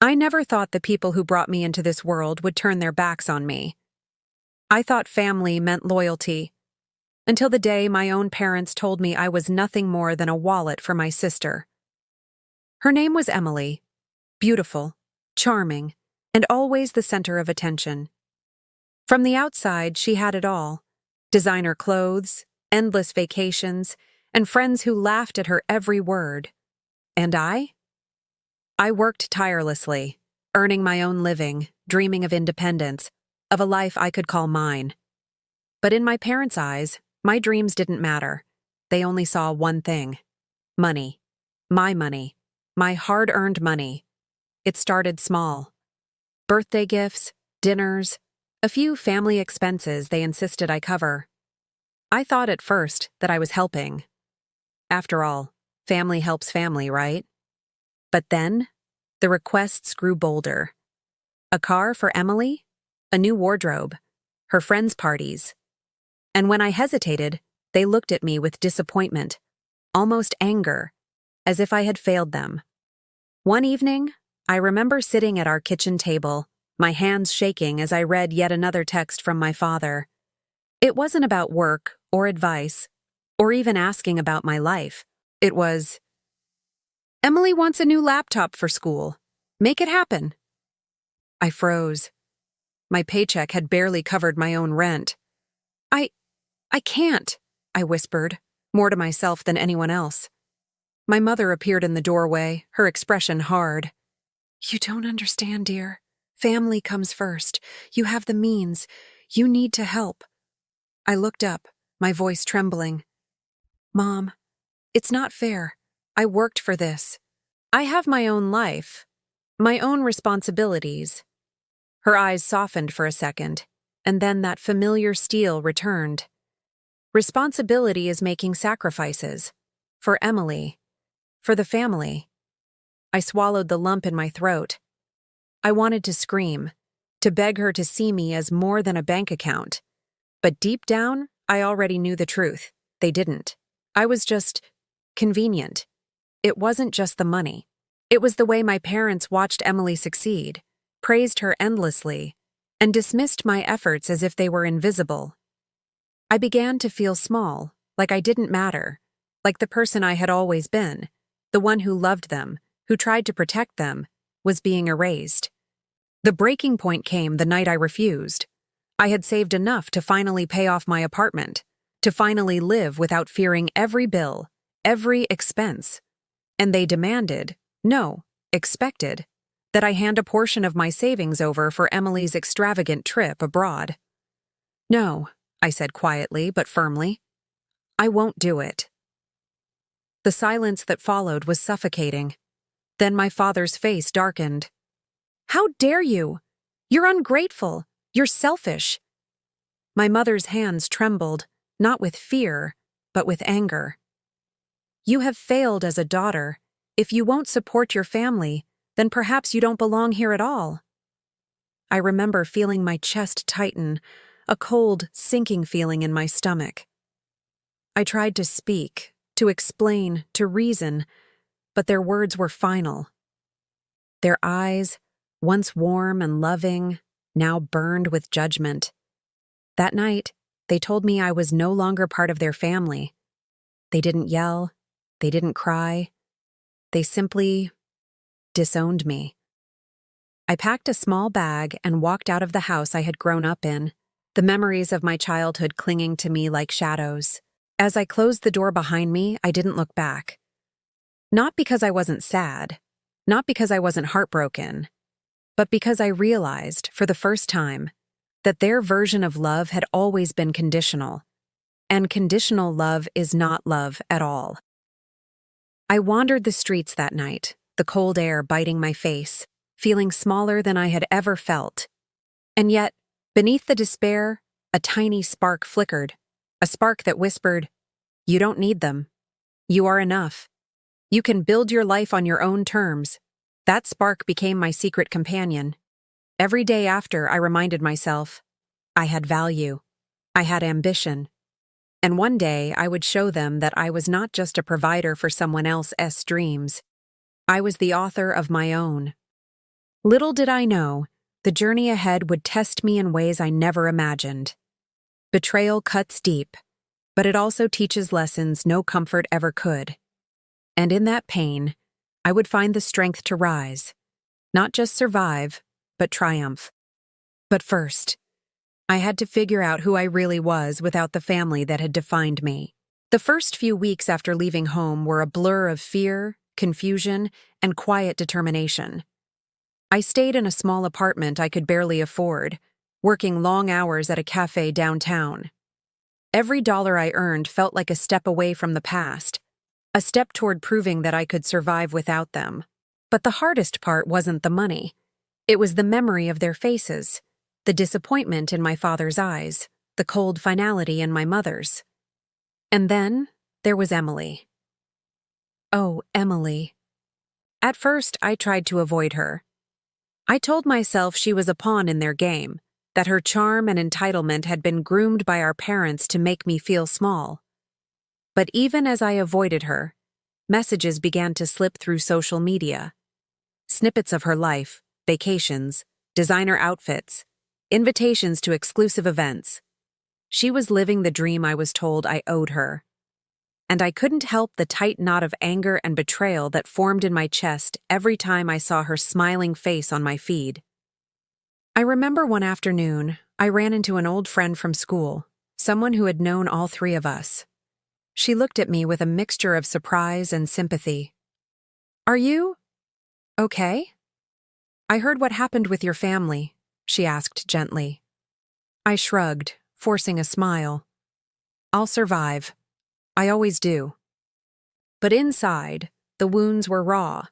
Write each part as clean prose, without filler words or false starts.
I never thought the people who brought me into this world would turn their backs on me. I thought family meant loyalty, until the day my own parents told me I was nothing more than a wallet for my sister. Her name was Emily, beautiful, charming, and always the center of attention. From the outside, she had it all: designer clothes, endless vacations, and friends who laughed at her every word. And I? I worked tirelessly, earning my own living, dreaming of independence, of a life I could call mine. But in my parents' eyes, my dreams didn't matter. They only saw one thing: money. My hard-earned money. It started small. Birthday gifts, dinners, a few family expenses they insisted I cover. I thought at first that I was helping. After all, family helps family, right? But then, the requests grew bolder. A car for Emily, a new wardrobe, her friends' parties. And when I hesitated, they looked at me with disappointment, almost anger, as if I had failed them. One evening, I remember sitting at our kitchen table, my hands shaking as I read yet another text from my father. It wasn't about work or advice, or even asking about my life. It was, "Emily wants a new laptop for school. Make it happen." I froze. My paycheck had barely covered my own rent. I can't," I whispered, more to myself than anyone else. My mother appeared in the doorway, her expression hard. "You don't understand, dear. Family comes first. You have the means. You need to help." I looked up, my voice trembling. "Mom, it's not fair. I worked for this. I have my own life, my own responsibilities." Her eyes softened for a second, and then that familiar steel returned. Responsibility is making sacrifices. For Emily. For the family. I swallowed the lump in my throat. I wanted to scream, to beg her to see me as more than a bank account. But deep down, I already knew the truth. They didn't. I was just convenient. It wasn't just the money. It was the way my parents watched Emily succeed, praised her endlessly, and dismissed my efforts as if they were invisible. I began to feel small, like I didn't matter, like the person I had always been, the one who loved them, who tried to protect them, was being erased. The breaking point came the night I refused. I had saved enough to finally pay off my apartment, to finally live without fearing every bill, every expense. And they demanded, no, expected, that I hand a portion of my savings over for Emily's extravagant trip abroad. "No," I said quietly but firmly. "I won't do it." The silence that followed was suffocating. Then my father's face darkened. "How dare you? You're ungrateful. You're selfish." My mother's hands trembled, not with fear, but with anger. "You have failed as a daughter. If you won't support your family, then perhaps you don't belong here at all." I remember feeling my chest tighten, a cold, sinking feeling in my stomach. I tried to speak, to explain, to reason, but their words were final. Their eyes, once warm and loving, now burned with judgment. That night, they told me I was no longer part of their family. They didn't yell, they didn't cry. They simply disowned me. I packed a small bag and walked out of the house I had grown up in, the memories of my childhood clinging to me like shadows. As I closed the door behind me, I didn't look back. Not because I wasn't sad, not because I wasn't heartbroken, but because I realized, for the first time, that their version of love had always been conditional, and conditional love is not love at all. I wandered the streets that night, the cold air biting my face, feeling smaller than I had ever felt. And yet, beneath the despair, a tiny spark flickered, a spark that whispered, "You don't need them. You are enough. You can build your life on your own terms." That spark became my secret companion. Every day after, I reminded myself, I had value. I had ambition. And one day, I would show them that I was not just a provider for someone else's dreams. I was the author of my own. Little did I know, the journey ahead would test me in ways I never imagined. Betrayal cuts deep, but it also teaches lessons no comfort ever could. And in that pain, I would find the strength to rise, not just survive, but triumph. But first, I had to figure out who I really was without the family that had defined me. The first few weeks after leaving home were a blur of fear, confusion, and quiet determination. I stayed in a small apartment I could barely afford, working long hours at a cafe downtown. Every dollar I earned felt like a step away from the past, a step toward proving that I could survive without them. But the hardest part wasn't the money. It was the memory of their faces, the disappointment in my father's eyes, the cold finality in my mother's. And then there was Emily. Oh, Emily. At first, I tried to avoid her. I told myself she was a pawn in their game, that her charm and entitlement had been groomed by our parents to make me feel small. But even as I avoided her, messages began to slip through social media. Snippets of her life, vacations, designer outfits, invitations to exclusive events. She was living the dream I was told I owed her. And I couldn't help the tight knot of anger and betrayal that formed in my chest every time I saw her smiling face on my feed. I remember one afternoon, I ran into an old friend from school, someone who had known all three of us. She looked at me with a mixture of surprise and sympathy. "Are you okay? I heard what happened with your family," she asked gently. I shrugged, forcing a smile. "I'll survive. I always do." But inside, the wounds were raw.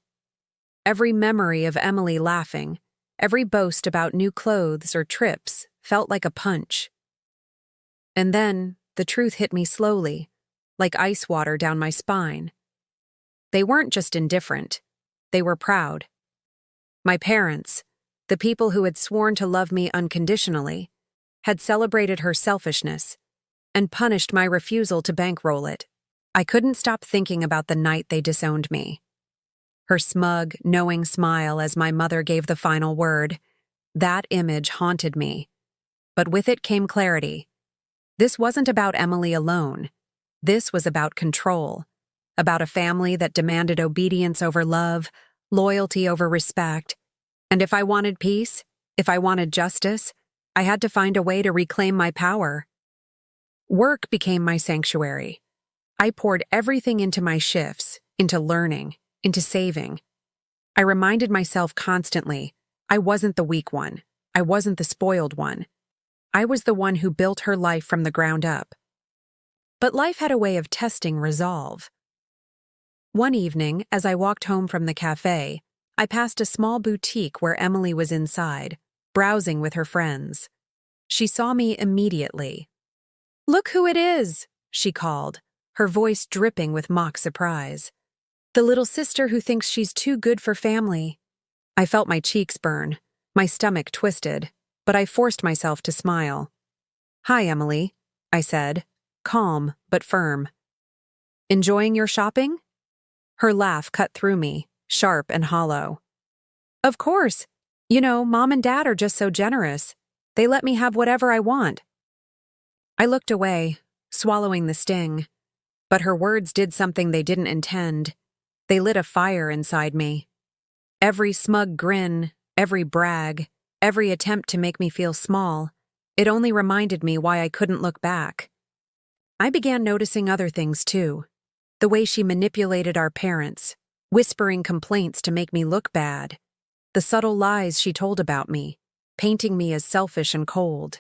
Every memory of Emily laughing, every boast about new clothes or trips felt like a punch. And then, the truth hit me slowly, like ice water down my spine. They weren't just indifferent, they were proud. My parents, the people who had sworn to love me unconditionally, had celebrated her selfishness and punished my refusal to bankroll it. I couldn't stop thinking about the night they disowned me. Her smug, knowing smile as my mother gave the final word. That image haunted me. But with it came clarity. This wasn't about Emily alone. This was about control, about a family that demanded obedience over love, loyalty over respect. And if I wanted peace, if I wanted justice, I had to find a way to reclaim my power. Work became my sanctuary. I poured everything into my shifts, into learning, into saving. I reminded myself constantly, I wasn't the weak one. I wasn't the spoiled one. I was the one who built her life from the ground up. But life had a way of testing resolve. One evening, as I walked home from the cafe, I passed a small boutique where Emily was inside, browsing with her friends. She saw me immediately. "Look who it is," she called, her voice dripping with mock surprise. "The little sister who thinks she's too good for family." I felt my cheeks burn, my stomach twisted, but I forced myself to smile. "Hi, Emily," I said, calm but firm. "Enjoying your shopping?" Her laugh cut through me, sharp and hollow. "Of course. You know, Mom and Dad are just so generous. They let me have whatever I want." I looked away, swallowing the sting. But her words did something they didn't intend. They lit a fire inside me. Every smug grin, every brag, every attempt to make me feel small, it only reminded me why I couldn't look back. I began noticing other things too. The way she manipulated our parents, whispering complaints to make me look bad. The subtle lies she told about me, painting me as selfish and cold.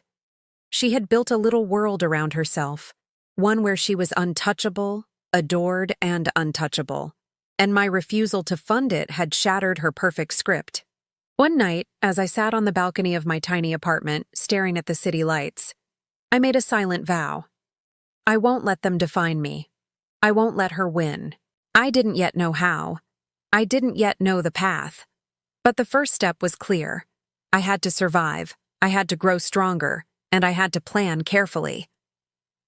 She had built a little world around herself, one where she was untouchable, adored, and untouchable. And my refusal to fund it had shattered her perfect script. One night, as I sat on the balcony of my tiny apartment, staring at the city lights, I made a silent vow. I won't let them define me. I won't let her win. I didn't yet know how. I didn't yet know the path. But the first step was clear. I had to survive. I had to grow stronger. And I had to plan carefully.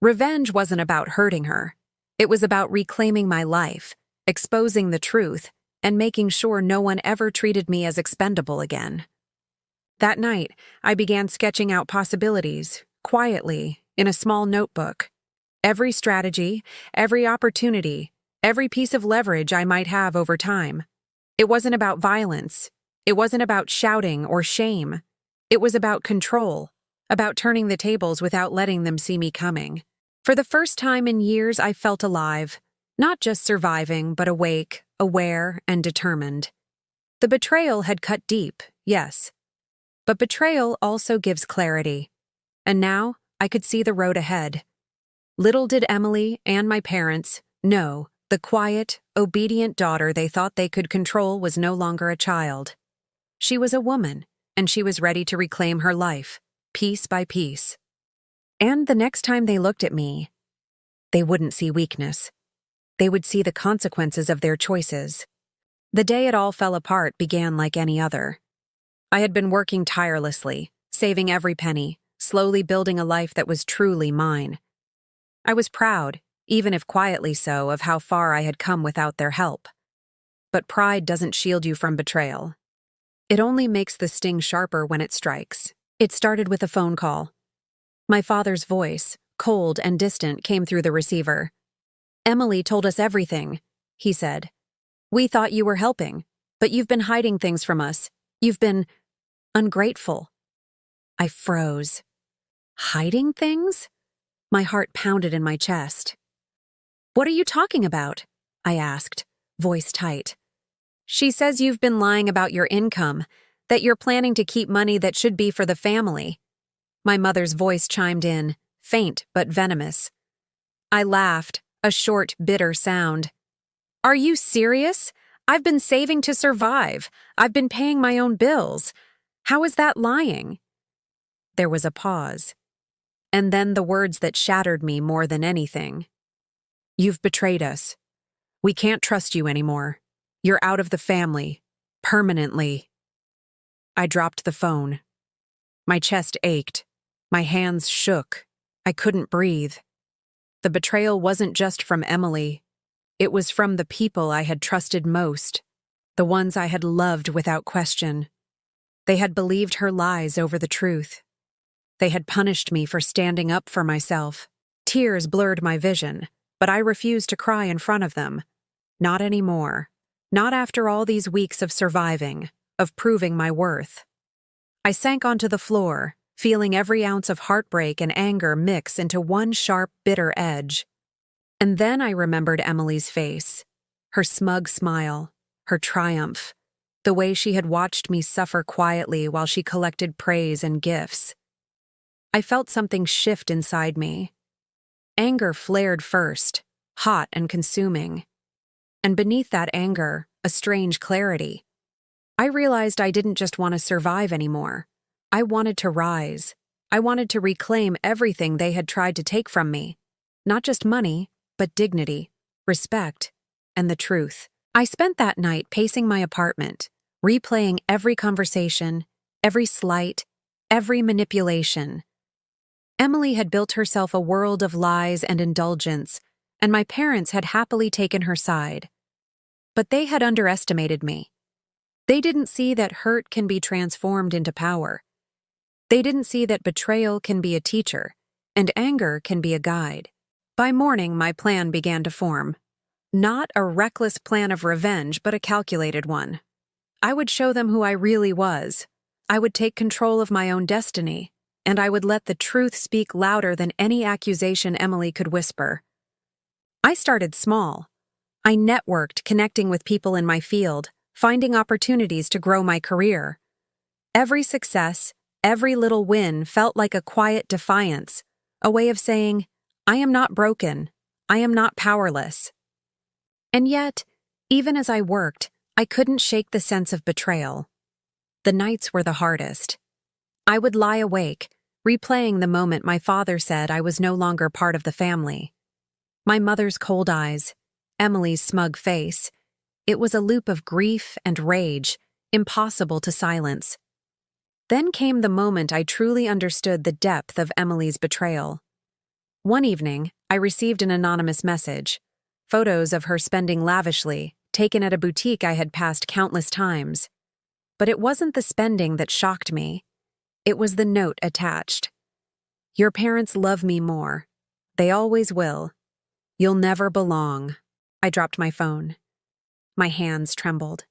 Revenge wasn't about hurting her. It was about reclaiming my life, exposing the truth, and making sure no one ever treated me as expendable again. That night, I began sketching out possibilities, quietly, in a small notebook. Every strategy, every opportunity, every piece of leverage I might have over time. It wasn't about violence. It wasn't about shouting or shame. It was about control, about turning the tables without letting them see me coming. For the first time in years, I felt alive, not just surviving, but awake, aware, and determined. The betrayal had cut deep, yes. But betrayal also gives clarity. And now, I could see the road ahead. Little did Emily and my parents know the quiet, obedient daughter they thought they could control was no longer a child. She was a woman, and she was ready to reclaim her life, piece by piece. And the next time they looked at me, they wouldn't see weakness. They would see the consequences of their choices. The day it all fell apart began like any other. I had been working tirelessly, saving every penny, slowly building a life that was truly mine. I was proud, even if quietly so, of how far I had come without their help. But pride doesn't shield you from betrayal. It only makes the sting sharper when it strikes. It started with a phone call. My father's voice, cold and distant, came through the receiver. "Emily told us everything," he said. "We thought you were helping, but you've been hiding things from us. You've been ungrateful." I froze. Hiding things? My heart pounded in my chest. "What are you talking about?" I asked, voice tight. "She says you've been lying about your income, that you're planning to keep money that should be for the family." My mother's voice chimed in, faint but venomous. I laughed, a short, bitter sound. "Are you serious? I've been saving to survive. I've been paying my own bills. How is that lying?" There was a pause. And then the words that shattered me more than anything. "You've betrayed us. We can't trust you anymore. You're out of the family. Permanently." I dropped the phone. My chest ached. My hands shook. I couldn't breathe. The betrayal wasn't just from Emily. It was from the people I had trusted most, the ones I had loved without question. They had believed her lies over the truth. They had punished me for standing up for myself. Tears blurred my vision, but I refused to cry in front of them. Not anymore. Not after all these weeks of surviving, of proving my worth. I sank onto the floor, feeling every ounce of heartbreak and anger mix into one sharp, bitter edge. And then I remembered Emily's face, her smug smile, her triumph, the way she had watched me suffer quietly while she collected praise and gifts. I felt something shift inside me. Anger flared first, hot and consuming. And beneath that anger, a strange clarity. I realized I didn't just want to survive anymore. I wanted to rise. I wanted to reclaim everything they had tried to take from me. Not just money, but dignity, respect, and the truth. I spent that night pacing my apartment, replaying every conversation, every slight, every manipulation. Emily had built herself a world of lies and indulgence, and my parents had happily taken her side. But they had underestimated me. They didn't see that hurt can be transformed into power. They didn't see that betrayal can be a teacher, and anger can be a guide. By morning, my plan began to form. Not a reckless plan of revenge, but a calculated one. I would show them who I really was. I would take control of my own destiny, and I would let the truth speak louder than any accusation Emily could whisper. I started small. I networked, connecting with people in my field, finding opportunities to grow my career. Every success, every little win felt like a quiet defiance, a way of saying, I am not broken, I am not powerless. And yet, even as I worked, I couldn't shake the sense of betrayal. The nights were the hardest. I would lie awake, replaying the moment my father said I was no longer part of the family. My mother's cold eyes, Emily's smug face. It was a loop of grief and rage, impossible to silence. Then came the moment I truly understood the depth of Emily's betrayal. One evening, I received an anonymous message, photos of her spending lavishly, taken at a boutique I had passed countless times. But it wasn't the spending that shocked me. It was the note attached. Your parents love me more. They always will. You'll never belong. I dropped my phone. My hands trembled.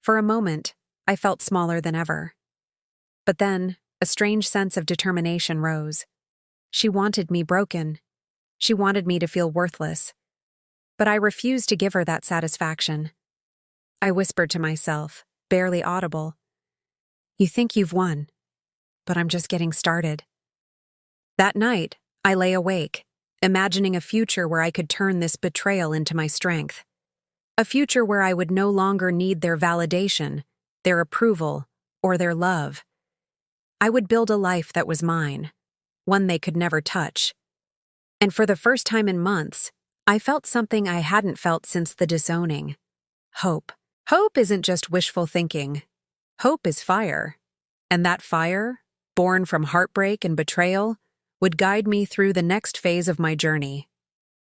For a moment, I felt smaller than ever. But then, a strange sense of determination rose. She wanted me broken. She wanted me to feel worthless. But I refused to give her that satisfaction. I whispered to myself, barely audible, "You think you've won, but I'm just getting started." That night, I lay awake, imagining a future where I could turn this betrayal into my strength. A future where I would no longer need their validation, their approval, or their love. I would build a life that was mine, one they could never touch. And for the first time in months, I felt something I hadn't felt since the disowning. Hope. Hope isn't just wishful thinking. Hope is fire. And that fire, born from heartbreak and betrayal, would guide me through the next phase of my journey.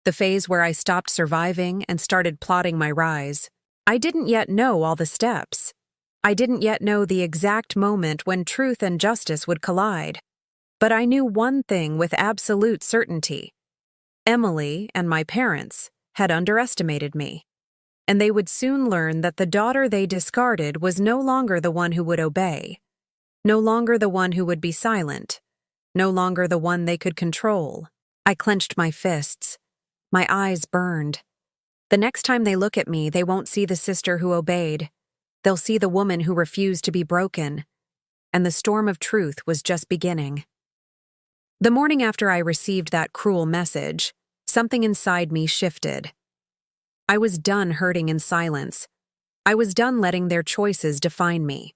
The phase where I stopped surviving and started plotting my rise. I didn't yet know all the steps. I didn't yet know the exact moment when truth and justice would collide. But I knew one thing with absolute certainty. Emily and my parents had underestimated me. And they would soon learn that the daughter they discarded was no longer the one who would obey, no longer the one who would be silent, no longer the one they could control. I clenched my fists. My eyes burned. The next time they look at me, they won't see the sister who obeyed. They'll see the woman who refused to be broken. And the storm of truth was just beginning. The morning after I received that cruel message, something inside me shifted. I was done hurting in silence. I was done letting their choices define me.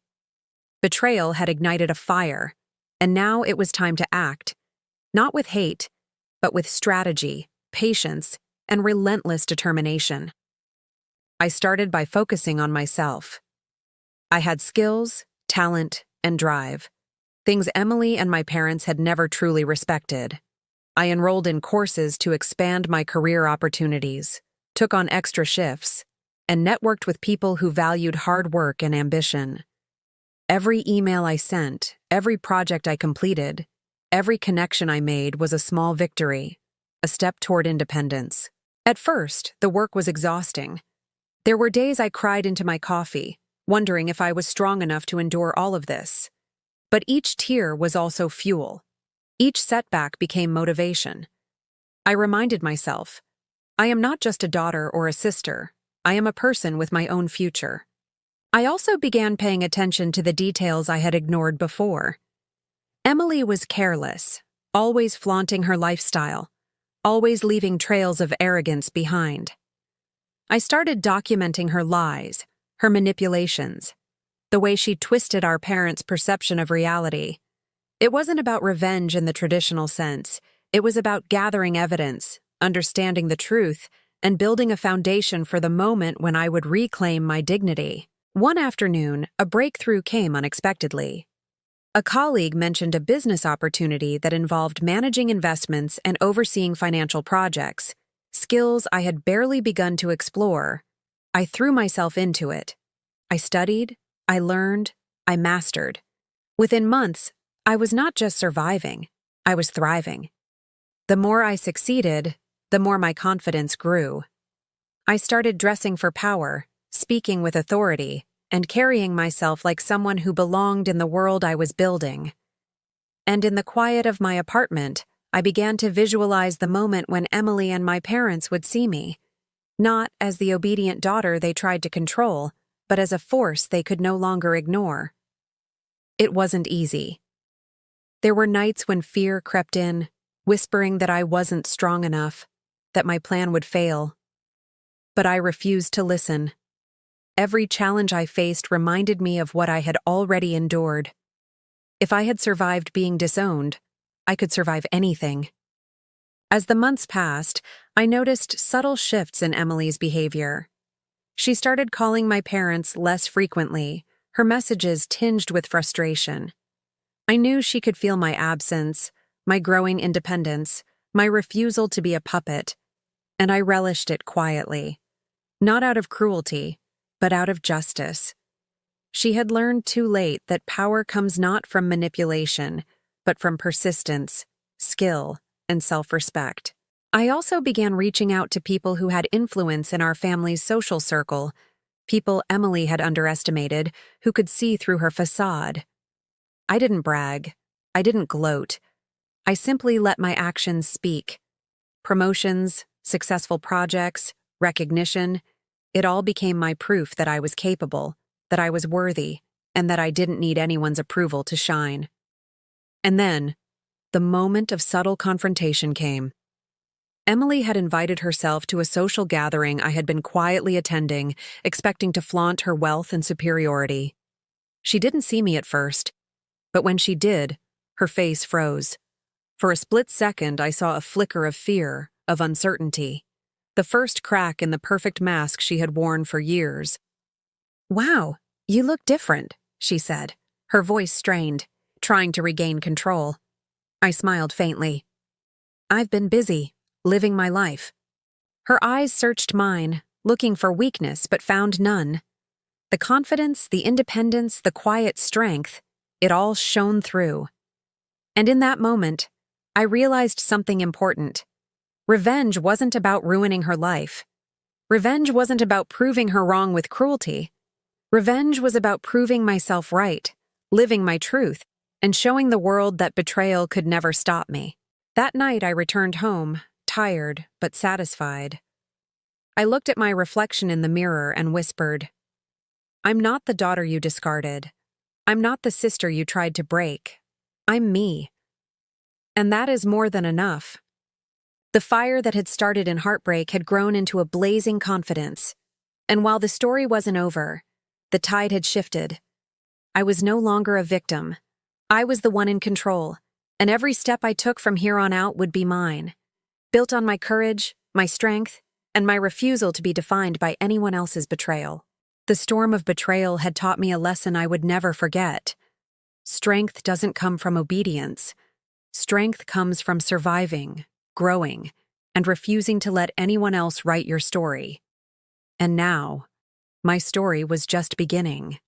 Betrayal had ignited a fire, and now it was time to act, not with hate, but with strategy, patience, and relentless determination. I started by focusing on myself. I had skills, talent, and drive, things Emily and my parents had never truly respected. I enrolled in courses to expand my career opportunities, took on extra shifts, and networked with people who valued hard work and ambition. Every email I sent, every project I completed, every connection I made was a small victory, a step toward independence. At first, the work was exhausting. There were days I cried into my coffee, wondering if I was strong enough to endure all of this. But each tear was also fuel. Each setback became motivation. I reminded myself, I am not just a daughter or a sister. I am a person with my own future. I also began paying attention to the details I had ignored before. Emily was careless, always flaunting her lifestyle, always leaving trails of arrogance behind. I started documenting her lies, her manipulations, the way she twisted our parents' perception of reality. It wasn't about revenge in the traditional sense. It was about gathering evidence, understanding the truth, and building a foundation for the moment when I would reclaim my dignity. One afternoon, a breakthrough came unexpectedly. A colleague mentioned a business opportunity that involved managing investments and overseeing financial projects, skills I had barely begun to explore. I threw myself into it. I studied, I learned, I mastered. Within months, I was not just surviving, I was thriving. The more I succeeded, the more my confidence grew. I started dressing for power, speaking with authority, and carrying myself like someone who belonged in the world I was building. And in the quiet of my apartment, I began to visualize the moment when Emily and my parents would see me, not as the obedient daughter they tried to control, but as a force they could no longer ignore. It wasn't easy. There were nights when fear crept in, whispering that I wasn't strong enough, that my plan would fail. But I refused to listen. Every challenge I faced reminded me of what I had already endured. If I had survived being disowned, I could survive anything. As the months passed, I noticed subtle shifts in Emily's behavior. She started calling my parents less frequently, her messages tinged with frustration. I knew she could feel my absence, my growing independence, my refusal to be a puppet, and I relished it quietly. Not out of cruelty, but out of justice. She had learned too late that power comes not from manipulation, but from persistence, skill, and self-respect. I also began reaching out to people who had influence in our family's social circle, people Emily had underestimated, who could see through her facade. I didn't brag. I didn't gloat. I simply let my actions speak. Promotions, successful projects, recognition, it all became my proof that I was capable, that I was worthy, and that I didn't need anyone's approval to shine. And then, the moment of subtle confrontation came. Emily had invited herself to a social gathering I had been quietly attending, expecting to flaunt her wealth and superiority. She didn't see me at first, but when she did, her face froze. For a split second, I saw a flicker of fear, of uncertainty, the first crack in the perfect mask she had worn for years. "Wow, you look different," she said, her voice strained, trying to regain control. I smiled faintly. "I've been busy, living my life." Her eyes searched mine, looking for weakness but found none. The confidence, the independence, the quiet strength, it all shone through. And in that moment, I realized something important. Revenge wasn't about ruining her life. Revenge wasn't about proving her wrong with cruelty. Revenge was about proving myself right, living my truth, and showing the world that betrayal could never stop me. That night I returned home, tired but satisfied. I looked at my reflection in the mirror and whispered, "I'm not the daughter you discarded. I'm not the sister you tried to break. I'm me. And that is more than enough." The fire that had started in heartbreak had grown into a blazing confidence. And while the story wasn't over, the tide had shifted. I was no longer a victim. I was the one in control, and every step I took from here on out would be mine, built on my courage, my strength, and my refusal to be defined by anyone else's betrayal. The storm of betrayal had taught me a lesson I would never forget. Strength doesn't come from obedience. Strength comes from surviving, growing, and refusing to let anyone else write your story. And now, my story was just beginning.